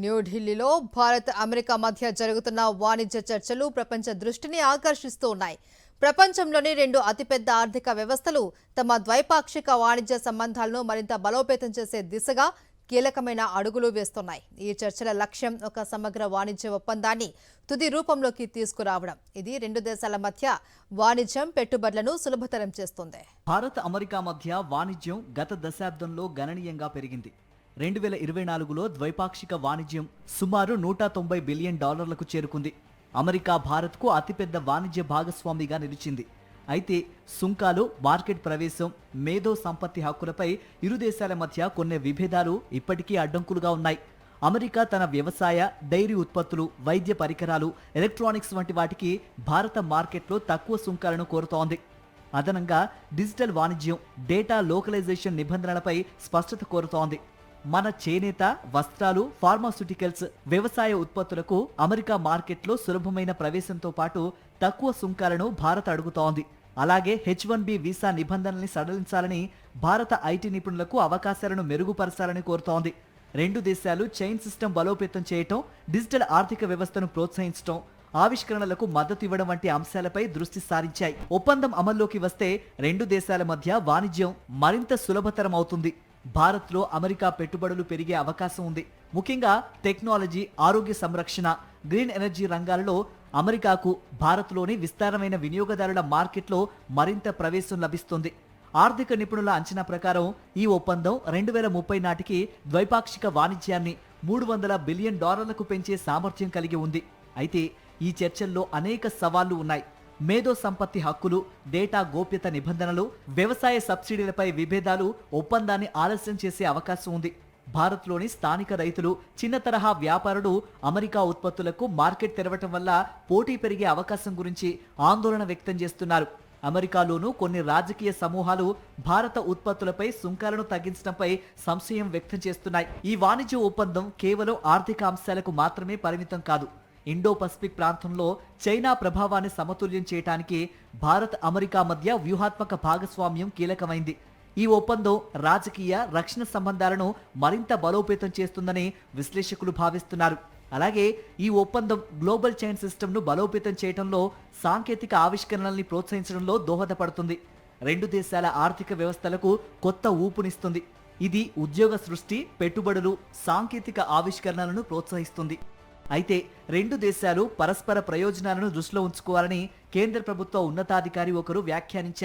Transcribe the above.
న్యూఢిల్లీలో భారత్ అమెరికా మధ్య జరుగుతున్న వాణిజ్య చర్చలు ప్రపంచ దృష్టిని ఆకర్షిస్తూ ఉన్నాయి. ప్రపంచంలోని రెండు అతిపెద్ద ఆర్థిక వ్యవస్థలు తమ ద్వైపాక్షిక వాణిజ్య సంబంధాలను మరింత బలోపేతం చేసే దిశగా కీలకమైన అడుగులు వేస్తున్నాయి. ఈ చర్చల లక్ష్యం ఒక సమగ్ర వాణిజ్య ఒప్పందాన్ని తుది రూపంలోకి తీసుకురావడం. ఇది రెండు దేశాల మధ్య వాణిజ్యం, పెట్టుబడులను సులభతరం చేస్తుంది. భారత్ అమెరికా మధ్య వాణిజ్యం గత దశాబ్దంలో గణనీయంగా పెరిగింది. 2024లో ద్వైపాక్షిక వాణిజ్యం సుమారు $190 బిలియన్ చేరుకుంది. అమెరికా భారత్కు అతిపెద్ద వాణిజ్య భాగస్వామిగా నిలిచింది. అయితే సుంకాలు, మార్కెట్ ప్రవేశం, మేధో సంపత్తి హక్కులపై ఇరు దేశాల మధ్య కొన్ని విభేదాలు ఇప్పటికీ అడ్డంకులుగా ఉన్నాయి. అమెరికా తన వ్యవసాయ, డైరీ ఉత్పత్తులు, వైద్య పరికరాలు, ఎలక్ట్రానిక్స్ వంటి వాటికి భారత మార్కెట్లో తక్కువ సుంకాలను కోరుతోంది. అదనంగా డిజిటల్ వాణిజ్యం, డేటా లోకలైజేషన్ నిబంధనలపై స్పష్టత కోరుతోంది. మన చేనేత, వస్త్రాలు, ఫార్మాస్యూటికల్స్, వ్యవసాయ ఉత్పత్తులకు అమెరికా మార్కెట్లో సులభమైన ప్రవేశంతో పాటు తక్కువ సుంకాలను భారత్ అడుగుతోంది. అలాగే H-1B వీసా నిబంధనల్ని సడలించాలని, భారత ఐటీ నిపుణులకు అవకాశాలను మెరుగుపరచాలని కోరుతోంది. రెండు దేశాలు చైన్ సిస్టమ్ బలోపేతం చేయటం, డిజిటల్ ఆర్థిక వ్యవస్థను ప్రోత్సహించడం, ఆవిష్కరణలకు మద్దతు ఇవ్వడం వంటి అంశాలపై దృష్టి సారించాయి. ఒప్పందం అమల్లోకి వస్తే రెండు దేశాల మధ్య వాణిజ్యం మరింత సులభతరం అవుతుంది. భారత్లో అమెరికా పెట్టుబడులు పెరిగే అవకాశం ఉంది. ముఖ్యంగా టెక్నాలజీ, ఆరోగ్య సంరక్షణ, గ్రీన్ ఎనర్జీ రంగాలలో అమెరికాకు భారత్లోని విస్తారమైన వినియోగదారుల మార్కెట్లో మరింత ప్రవేశం లభిస్తుంది. ఆర్థిక నిపుణుల అంచనా ప్రకారం ఈ ఒప్పందం 2030 నాటికి ద్వైపాక్షిక వాణిజ్యాన్ని $300 బిలియన్ పెంచే సామర్థ్యం కలిగి ఉంది. అయితే ఈ చర్చల్లో అనేక సవాళ్లు ఉన్నాయి. మేధో సంపత్తి హక్కులు, డేటా గోప్యత నిబంధనలు, వ్యవసాయ సబ్సిడీలపై విభేదాలు ఒప్పందాన్ని ఆలస్యం చేసే అవకాశం ఉంది. భారత్లోని స్థానిక రైతులు, చిన్న తరహా వ్యాపారులు అమెరికా ఉత్పత్తులకు మార్కెట్ తెరవటం వల్ల పోటీ పెరిగే అవకాశం గురించి ఆందోళన వ్యక్తం చేస్తున్నారు. అమెరికాలోనూ కొన్ని రాజకీయ సమూహాలు భారత ఉత్పత్తులపై సుంకాలను తగ్గించడంపై సంశయం వ్యక్తం చేస్తున్నాయి. ఈ వాణిజ్య ఒప్పందం కేవలం ఆర్థిక అంశాలకు మాత్రమే పరిమితం కాదు. ఇండో పసిఫిక్ ప్రాంతంలో చైనా ప్రభావాన్ని సమతుల్యం చేయడానికి భారత్, అమెరికా మధ్య వ్యూహాత్మక భాగస్వామ్యం కీలకమైంది. ఈ ఒప్పందం రాజకీయ, రక్షణ సంబంధాలను మరింత బలోపేతం చేస్తుందని విశ్లేషకులు భావిస్తున్నారు. అలాగే ఈ ఒప్పందం గ్లోబల్ చైన్ సిస్టమ్ను బలోపేతం చేయడంలో, సాంకేతిక ఆవిష్కరణల్ని ప్రోత్సహించడంలో దోహదపడుతుంది. రెండు దేశాల ఆర్థిక వ్యవస్థలకు కొత్త ఊపునిస్తుంది. ఇది ఉద్యోగ సృష్టి, పెట్టుబడులు, సాంకేతిక ఆవిష్కరణలను ప్రోత్సహిస్తుంది. అయితే రెండు దేశాలు పరస్పర ప్రయోజనాలను దృష్టిలో ఉంచుకోవాలని కేంద్ర ప్రభుత్వ ఉన్నతాధికారి ఒకరు వ్యాఖ్యానించారు.